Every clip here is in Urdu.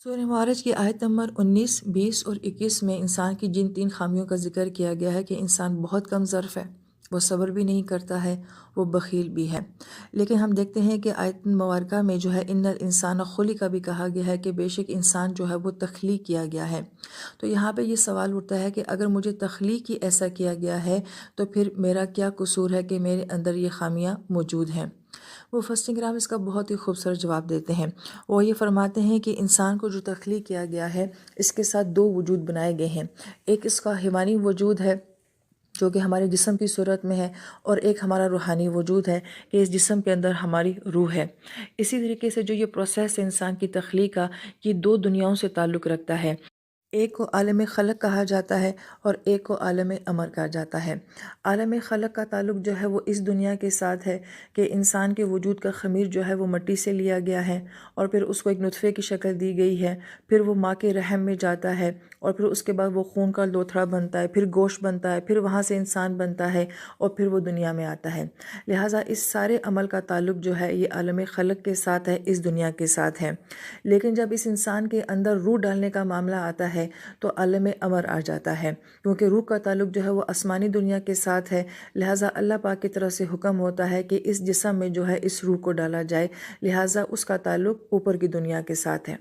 سورہ معارج کی آیت نمبر 19، 20 اور 21 میں انسان کی جن 3 خامیوں کا ذکر کیا گیا ہے کہ انسان بہت کم ظرف ہے، وہ صبر بھی نہیں کرتا ہے، وہ بخیل بھی ہے۔ لیکن ہم دیکھتے ہیں کہ آیت مبارکہ میں جو ہے ان الانسان خلق بھی کہا گیا ہے کہ بے شک انسان جو ہے وہ تخلیق کیا گیا ہے۔ تو یہاں پہ یہ سوال اٹھتا ہے کہ اگر مجھے تخلیق ہی ایسا کیا گیا ہے تو پھر میرا کیا قصور ہے کہ میرے اندر یہ خامیاں موجود ہیں؟ مفسرین کرام اس کا بہت ہی خوبصورت جواب دیتے ہیں۔ وہ یہ فرماتے ہیں کہ انسان کو جو تخلیق کیا گیا ہے اس کے ساتھ 2 وجود بنائے گئے ہیں۔ ایک اس کا حیوانی وجود ہے جو کہ ہمارے جسم کی صورت میں ہے، اور ایک ہمارا روحانی وجود ہے کہ اس جسم کے اندر ہماری روح ہے۔ اسی طریقے سے جو یہ پروسیس ہے انسان کی تخلیق کا، یہ 2 دنیاؤں سے تعلق رکھتا ہے۔ ایک کو عالم خلق کہا جاتا ہے اور ایک کو عالم امر کہا جاتا ہے۔ عالم خلق کا تعلق جو ہے وہ اس دنیا کے ساتھ ہے کہ انسان کے وجود کا خمیر جو ہے وہ مٹی سے لیا گیا ہے اور پھر اس کو ایک نطفے کی شکل دی گئی ہے، پھر وہ ماں کے رحم میں جاتا ہے اور پھر اس کے بعد وہ خون کا لوتھڑا بنتا ہے، پھر گوشت بنتا ہے، پھر وہاں سے انسان بنتا ہے اور پھر وہ دنیا میں آتا ہے۔ لہٰذا اس سارے عمل کا تعلق جو ہے یہ عالم خلق کے ساتھ ہے، اس دنیا کے ساتھ ہے۔ لیکن جب اس انسان کے اندر روح ڈالنے کا معاملہ آتا ہے تو عالم امر آ جاتا ہے، کیونکہ روح کا تعلق جو ہے وہ آسمانی دنیا کے ساتھ ہے۔ لہٰذا اللہ پاک کی طرف سے حکم ہوتا ہے کہ اس جسم میں جو ہے اس روح کو ڈالا جائے، لہٰذا اس کا تعلق اوپر کی دنیا کے ساتھ ہے۔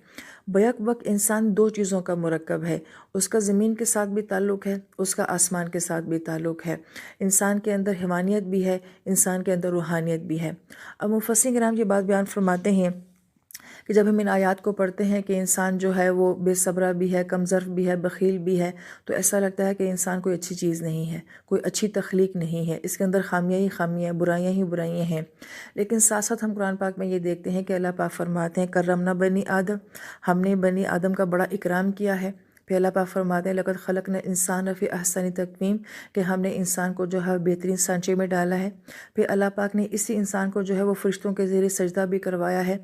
بیک وقت انسان 2 چیزوں کا مرکب ہے، اس کا زمین کے ساتھ بھی تعلق ہے، اس کا آسمان کے ساتھ بھی تعلق ہے۔ انسان کے اندر حیوانیت بھی ہے، انسان کے اندر روحانیت بھی ہے۔ اب مفسرین کرام یہ بات بیان فرماتے ہیں کہ جب ہم ان آیات کو پڑھتے ہیں کہ انسان جو ہے وہ بے صبرہ بھی ہے، کم ظرف بھی ہے، بخیل بھی ہے، تو ایسا لگتا ہے کہ انسان کوئی اچھی چیز نہیں ہے، کوئی اچھی تخلیق نہیں ہے، اس کے اندر خامیاں ہی خامیاں، برائیاں ہی برائیاں ہیں۔ لیکن ساتھ ساتھ ہم قرآن پاک میں یہ دیکھتے ہیں کہ اللہ پاک فرماتے ہیں کرمنا بنی آدم، ہم نے بنی آدم کا بڑا اکرام کیا ہے۔ پھر اللہ پاک فرماتے ہیں لقد خلقنا الانسان فی احسن تقویم، کہ ہم نے انسان کو جو ہے بہترین سانچے میں ڈالا ہے۔ پھر اللہ پاک نے اسی انسان کو جو ہے وہ فرشتوں کے زیر سجدہ بھی کروایا ہے۔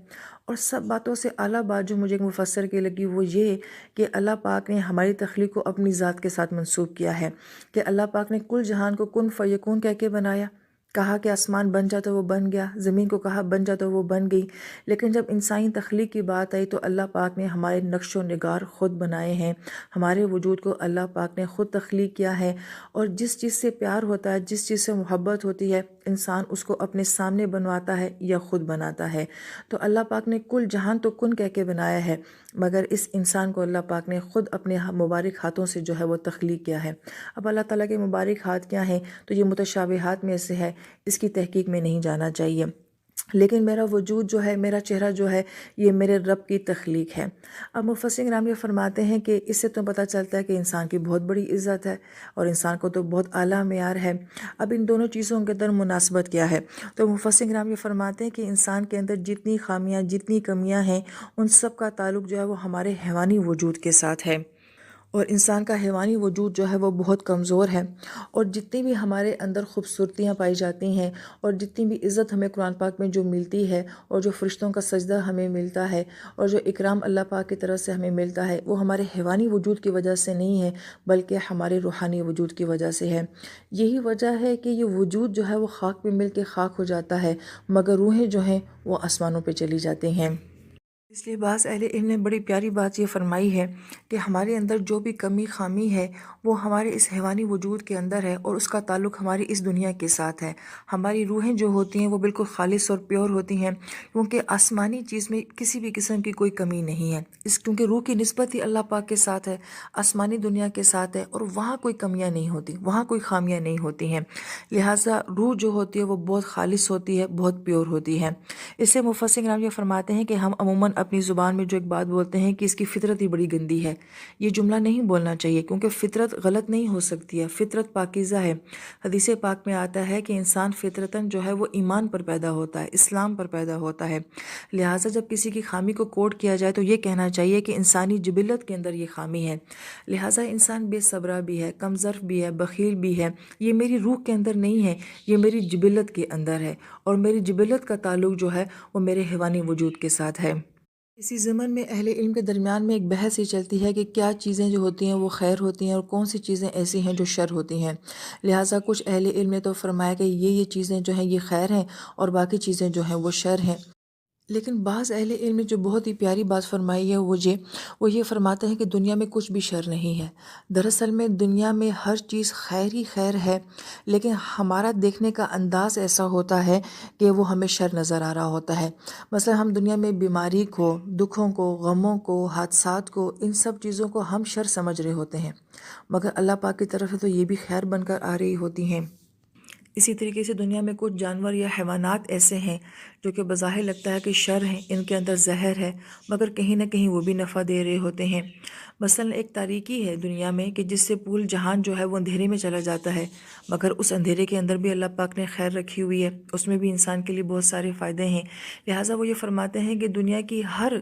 اور سب باتوں سے اعلیٰ بات جو مجھے ایک مفسر کی لگی وہ یہ کہ اللہ پاک نے ہماری تخلیق کو اپنی ذات کے ساتھ منسوب کیا ہے، کہ اللہ پاک نے کل جہان کو کن فیکون کہہ کے بنایا، کہا کہ آسمان بن جا تو وہ بن گیا، زمین کو کہا بن جا تو وہ بن گئی۔ لیکن جب انسانی تخلیق کی بات آئی تو اللہ پاک نے ہمارے نقش و نگار خود بنائے ہیں، ہمارے وجود کو اللہ پاک نے خود تخلیق کیا ہے، اور جس چیز سے پیار ہوتا ہے، جس چیز سے محبت ہوتی ہے، انسان اس کو اپنے سامنے بنواتا ہے یا خود بناتا ہے۔ تو اللہ پاک نے کل جہان تو کن کہہ کے بنایا ہے، مگر اس انسان کو اللہ پاک نے خود اپنے مبارک ہاتھوں سے جو ہے وہ تخلیق کیا ہے۔ اب اللہ تعالیٰ کے مبارک ہاتھ کیا ہیں تو یہ متشابہات میں سے ہے، اس کی تحقیق میں نہیں جانا چاہیے۔ لیکن میرا وجود جو ہے، میرا چہرہ جو ہے، یہ میرے رب کی تخلیق ہے۔ اب مفسرین کرام یہ فرماتے ہیں کہ اس سے تو پتہ چلتا ہے کہ انسان کی بہت بڑی عزت ہے اور انسان کو تو بہت اعلیٰ معیار ہے۔ اب ان دونوں چیزوں کے اندر مناسبت کیا ہے؟ تو مفسرین کرام یہ فرماتے ہیں کہ انسان کے اندر جتنی خامیاں، جتنی کمیاں ہیں، ان سب کا تعلق جو ہے وہ ہمارے حیوانی وجود کے ساتھ ہے، اور انسان کا حیوانی وجود جو ہے وہ بہت کمزور ہے۔ اور جتنی بھی ہمارے اندر خوبصورتیاں پائی جاتی ہیں اور جتنی بھی عزت ہمیں قرآن پاک میں جو ملتی ہے اور جو فرشتوں کا سجدہ ہمیں ملتا ہے اور جو اکرام اللہ پاک کی طرف سے ہمیں ملتا ہے، وہ ہمارے حیوانی وجود کی وجہ سے نہیں ہے بلکہ ہمارے روحانی وجود کی وجہ سے ہے۔ یہی وجہ ہے کہ یہ وجود جو ہے وہ خاک پہ مل کے خاک ہو جاتا ہے، مگر روحیں جو ہیں وہ آسمانوں پہ چلی جاتی ہیں۔ اس لیے بعض اہل علم نے بڑی پیاری بات یہ فرمائی ہے کہ ہمارے اندر جو بھی کمی خامی ہے وہ ہمارے اس حیوانی وجود کے اندر ہے، اور اس کا تعلق ہماری اس دنیا کے ساتھ ہے۔ ہماری روحیں جو ہوتی ہیں وہ بالکل خالص اور پیور ہوتی ہیں، کیونکہ آسمانی چیز میں کسی بھی قسم کی کوئی کمی نہیں ہے، کیونکہ روح کی نسبت ہی اللہ پاک کے ساتھ ہے، آسمانی دنیا کے ساتھ ہے، اور وہاں کوئی کمیاں نہیں ہوتی، وہاں کوئی خامیاں نہیں ہوتی ہیں۔ لہٰذا روح جو ہوتی ہے وہ بہت خالص ہوتی ہے، بہت پیور ہوتی ہے۔ اس سے مفسرین کرام یہ فرماتے ہیں کہ ہم عموماً اپنی زبان میں جو ایک بات بولتے ہیں کہ اس کی فطرت ہی بڑی گندی ہے، یہ جملہ نہیں بولنا چاہیے، کیونکہ فطرت غلط نہیں ہو سکتی ہے، فطرت پاکیزہ ہے۔ حدیث پاک میں آتا ہے کہ انسان فطرتاً جو ہے وہ ایمان پر پیدا ہوتا ہے، اسلام پر پیدا ہوتا ہے۔ لہٰذا جب کسی کی خامی کو کوٹ کیا جائے تو یہ کہنا چاہیے کہ انسانی جبلت کے اندر یہ خامی ہے۔ لہٰذا انسان بے صبرہ بھی ہے، کم ظرف بھی ہے، بخیل بھی ہے، یہ میری روح کے اندر نہیں ہے، یہ میری جبلت کے اندر ہے، اور میری جبلت کا تعلق جو ہے وہ میرے حیوانی وجود کے ساتھ ہے۔ اسی ضمن میں اہل علم کے درمیان میں ایک بحث یہ چلتی ہے کہ کیا چیزیں جو ہوتی ہیں وہ خیر ہوتی ہیں اور کون سی چیزیں ایسی ہیں جو شر ہوتی ہیں۔ لہٰذا کچھ اہل علم نے تو فرمایا کہ یہ چیزیں جو ہیں یہ خیر ہیں اور باقی چیزیں جو ہیں وہ شر ہیں۔ لیکن بعض اہل علم نے جو بہت ہی پیاری بات فرمائی ہے وہ یہ فرماتے ہیں کہ دنیا میں کچھ بھی شر نہیں ہے۔ دراصل میں دنیا میں ہر چیز خیر ہی خیر ہے، لیکن ہمارا دیکھنے کا انداز ایسا ہوتا ہے کہ وہ ہمیں شر نظر آ رہا ہوتا ہے۔ مثلا ہم دنیا میں بیماری کو، دکھوں کو، غموں کو، حادثات کو، ان سب چیزوں کو ہم شر سمجھ رہے ہوتے ہیں، مگر اللہ پاک کی طرف سے تو یہ بھی خیر بن کر آ رہی ہوتی ہیں۔ اسی طریقے سے دنیا میں کچھ جانور یا حیوانات ایسے ہیں جو کہ بظاہر لگتا ہے کہ شر ہیں، ان کے اندر زہر ہے، مگر کہیں نہ کہیں وہ بھی نفع دے رہے ہوتے ہیں۔ مثلا ایک تاریکی ہے دنیا میں کہ جس سے پورا جہان جو ہے وہ اندھیرے میں چلا جاتا ہے، مگر اس اندھیرے کے اندر بھی اللہ پاک نے خیر رکھی ہوئی ہے، اس میں بھی انسان کے لیے بہت سارے فائدے ہیں۔ لہٰذا وہ یہ فرماتے ہیں کہ دنیا کی ہر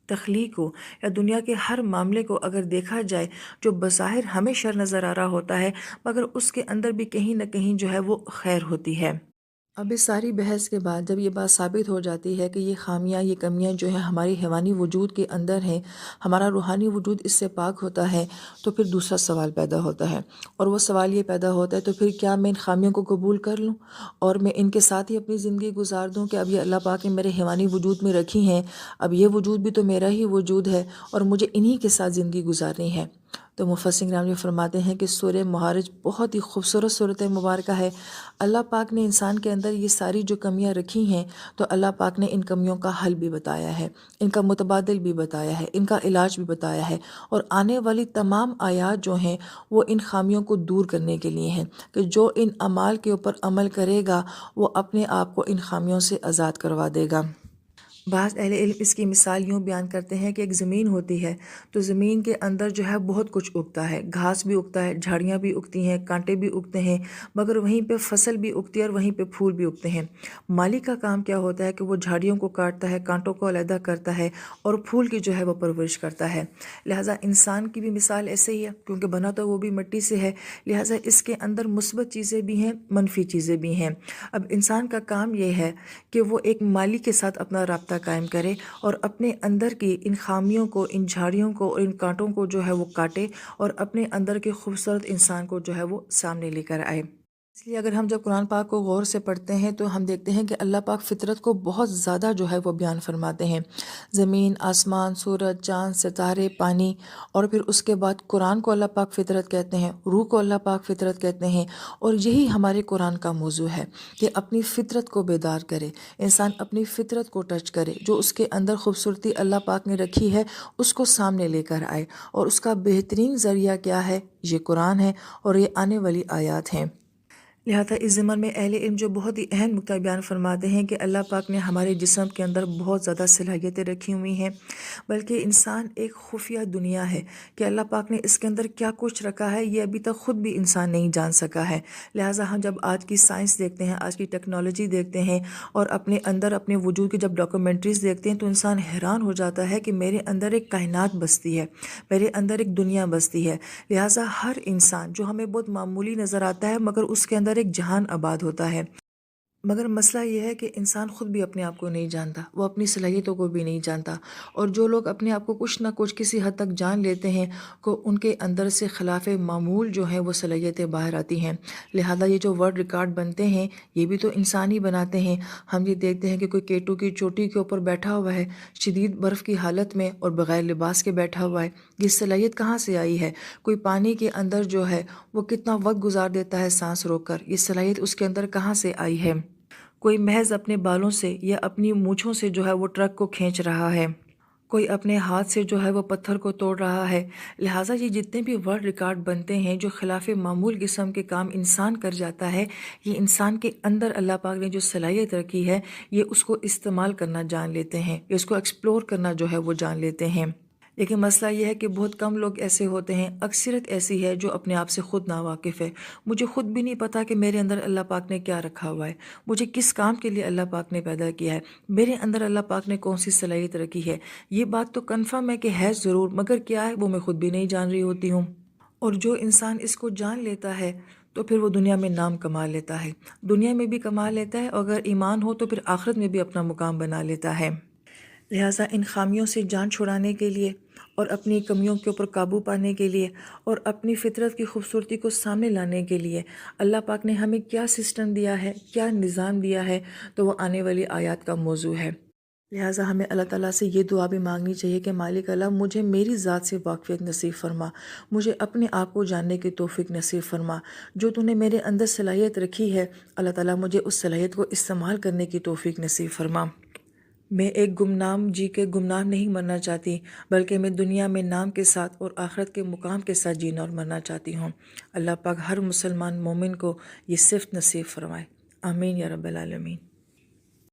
تخلیق کو یا دنیا کے ہر معاملے کو اگر دیکھا جائے، جو بظاہر ہمیں شر نظر آ رہا ہوتا ہے، مگر اس کے اندر بھی کہیں نہ کہیں جو ہے وہ خیر ہوتی ہے۔ اب اس ساری بحث کے بعد جب یہ بات ثابت ہو جاتی ہے کہ یہ خامیاں، یہ کمیاں جو ہیں ہماری حیوانی وجود کے اندر ہیں، ہمارا روحانی وجود اس سے پاک ہوتا ہے، تو پھر دوسرا سوال پیدا ہوتا ہے، اور وہ سوال یہ پیدا ہوتا ہے تو پھر کیا میں ان خامیوں کو قبول کر لوں اور میں ان کے ساتھ ہی اپنی زندگی گزار دوں کہ اب یہ اللہ پاک نے میرے حیوانی وجود میں رکھی ہیں، اب یہ وجود بھی تو میرا ہی وجود ہے اور مجھے انہی کے ساتھ زندگی گزارنی ہے۔ تو مفسرین کرام فرماتے ہیں کہ سورہ معارج بہت ہی خوبصورت صورت مبارکہ ہے۔ اللہ پاک نے انسان کے اندر یہ ساری جو کمیاں رکھی ہیں، تو اللہ پاک نے ان کمیوں کا حل بھی بتایا ہے، ان کا متبادل بھی بتایا ہے، ان کا علاج بھی بتایا ہے، اور آنے والی تمام آیات جو ہیں وہ ان خامیوں کو دور کرنے کے لیے ہیں کہ جو ان اعمال کے اوپر عمل کرے گا وہ اپنے آپ کو ان خامیوں سے آزاد کروا دے گا۔ بعض اہل علم اس کی مثال یوں بیان کرتے ہیں کہ ایک زمین ہوتی ہے، تو زمین کے اندر جو ہے بہت کچھ اگتا ہے، گھاس بھی اگتا ہے، جھاڑیاں بھی اگتی ہیں، کانٹے بھی اگتے ہیں، مگر وہیں پہ فصل بھی اگتی ہے اور وہیں پہ پھول بھی اگتے ہیں۔ مالی کا کام کیا ہوتا ہے کہ وہ جھاڑیوں کو کاٹتا ہے، کانٹوں کو علیحدہ کرتا ہے اور پھول کی جو ہے وہ پرورش کرتا ہے۔ لہٰذا انسان کی بھی مثال ایسے ہی ہے، کیونکہ بنا تو وہ بھی مٹی سے ہے، لہٰذا اس کے اندر مثبت چیزیں بھی ہیں، منفی چیزیں بھی ہیں۔ اب انسان کا کام یہ ہے کہ وہ ایک مالی کے ساتھ اپنا رابطہ قائم کرے اور اپنے اندر کی ان خامیوں کو، ان جھاڑیوں کو اور ان کانٹوں کو جو ہے وہ کاٹے اور اپنے اندر کے خوبصورت انسان کو جو ہے وہ سامنے لے کر آئے۔ اس لیے اگر ہم جب قرآن پاک کو غور سے پڑھتے ہیں تو ہم دیکھتے ہیں کہ اللہ پاک فطرت کو بہت زیادہ جو ہے وہ بیان فرماتے ہیں۔ زمین، آسمان، سورج، چاند، ستارے، پانی، اور پھر اس کے بعد قرآن کو اللہ پاک فطرت کہتے ہیں، روح کو اللہ پاک فطرت کہتے ہیں، اور یہی ہمارے قرآن کا موضوع ہے کہ اپنی فطرت کو بیدار کرے، انسان اپنی فطرت کو ٹچ کرے، جو اس کے اندر خوبصورتی اللہ پاک نے رکھی ہے اس کو سامنے لے کر آئے، اور اس کا بہترین ذریعہ کیا ہے؟ یہ قرآن ہے اور یہ آنے والی آیات ہیں۔ لہٰذا اس ضمن میں اہل علم جو بہت ہی اہم نکتہ بیان فرماتے ہیں کہ اللہ پاک نے ہمارے جسم کے اندر بہت زیادہ صلاحیتیں رکھی ہوئی ہیں، بلکہ انسان ایک خفیہ دنیا ہے کہ اللہ پاک نے اس کے اندر کیا کچھ رکھا ہے یہ ابھی تک خود بھی انسان نہیں جان سکا ہے۔ لہٰذا ہم جب آج کی سائنس دیکھتے ہیں، آج کی ٹیکنالوجی دیکھتے ہیں اور اپنے اندر اپنے وجود کی جب ڈاکومنٹریز دیکھتے ہیں تو انسان حیران ہو جاتا ہے کہ میرے اندر ایک کائنات بستی ہے، میرے اندر ایک دنیا بستی ہے۔ لہٰذا ہر انسان جو ہمیں بہت معمولی نظر آتا ہے مگر اس کے اندر ایک جہان آباد ہوتا ہے۔ مگر مسئلہ یہ ہے کہ انسان خود بھی اپنے آپ کو نہیں جانتا، وہ اپنی صلاحیتوں کو بھی نہیں جانتا، اور جو لوگ اپنے آپ کو کچھ نہ کچھ کسی حد تک جان لیتے ہیں کو ان کے اندر سے خلاف معمول جو ہیں وہ صلاحیتیں باہر آتی ہیں۔ لہذا یہ جو ورلڈ ریکارڈ بنتے ہیں یہ بھی تو انسان ہی بناتے ہیں۔ ہم یہ دیکھتے ہیں کہ کوئی کیٹو کی چوٹی کے اوپر بیٹھا ہوا ہے شدید برف کی حالت میں اور بغیر لباس کے بیٹھا ہوا ہے، یہ صلاحیت کہاں سے آئی ہے؟ کوئی پانی کے اندر جو ہے وہ کتنا وقت گزار دیتا ہے سانس روک کر، یہ صلاحیت اس کے اندر کہاں سے آئی ہے؟ کوئی محض اپنے بالوں سے یا اپنی مونچھوں سے جو ہے وہ ٹرک کو کھینچ رہا ہے، کوئی اپنے ہاتھ سے جو ہے وہ پتھر کو توڑ رہا ہے۔ لہٰذا یہ جتنے بھی ورلڈ ریکارڈ بنتے ہیں جو خلاف معمول قسم کے کام انسان کر جاتا ہے، یہ انسان کے اندر اللہ پاک نے جو صلاحیت رکھی ہے یہ اس کو استعمال کرنا جان لیتے ہیں، اس کو ایکسپلور کرنا جو ہے وہ جان لیتے ہیں۔ لیکن مسئلہ یہ ہے کہ بہت کم لوگ ایسے ہوتے ہیں، اکثریت ایسی ہے جو اپنے آپ سے خود ناواقف ہے۔ مجھے خود بھی نہیں پتا کہ میرے اندر اللہ پاک نے کیا رکھا ہوا ہے، مجھے کس کام کے لیے اللہ پاک نے پیدا کیا ہے، میرے اندر اللہ پاک نے کون سی صلاحیت رکھی ہے۔ یہ بات تو کنفرم ہے کہ ہے ضرور، مگر کیا ہے وہ میں خود بھی نہیں جان رہی ہوتی ہوں۔ اور جو انسان اس کو جان لیتا ہے تو پھر وہ دنیا میں نام کما لیتا ہے، دنیا میں بھی کما لیتا ہے، اور اگر ایمان ہو تو پھر آخرت میں بھی اپنا مقام بنا لیتا ہے۔ لہٰذا ان خامیوں سے جان چھڑانے کے لیے اور اپنی کمیوں کے اوپر قابو پانے کے لیے اور اپنی فطرت کی خوبصورتی کو سامنے لانے کے لیے اللہ پاک نے ہمیں کیا سسٹم دیا ہے، کیا نظام دیا ہے، تو وہ آنے والی آیات کا موضوع ہے۔ لہٰذا ہمیں اللہ تعالیٰ سے یہ دعا بھی مانگنی چاہیے کہ مالک اللہ مجھے میری ذات سے واقفیت نصیب فرما، مجھے اپنے آپ کو جاننے کی توفیق نصیب فرما، جو تو نے میرے اندر صلاحیت رکھی ہے اللہ تعالیٰ مجھے اس صلاحیت کو استعمال کرنے کی توفیق نصیب فرما۔ میں ایک گمنام جی کے گمنام نہیں مرنا چاہتی، بلکہ میں دنیا میں نام کے ساتھ اور آخرت کے مقام کے ساتھ جینا اور مرنا چاہتی ہوں۔ اللہ پاک ہر مسلمان مومن کو یہ صفت نصیب فرمائے، آمین یا رب العالمین۔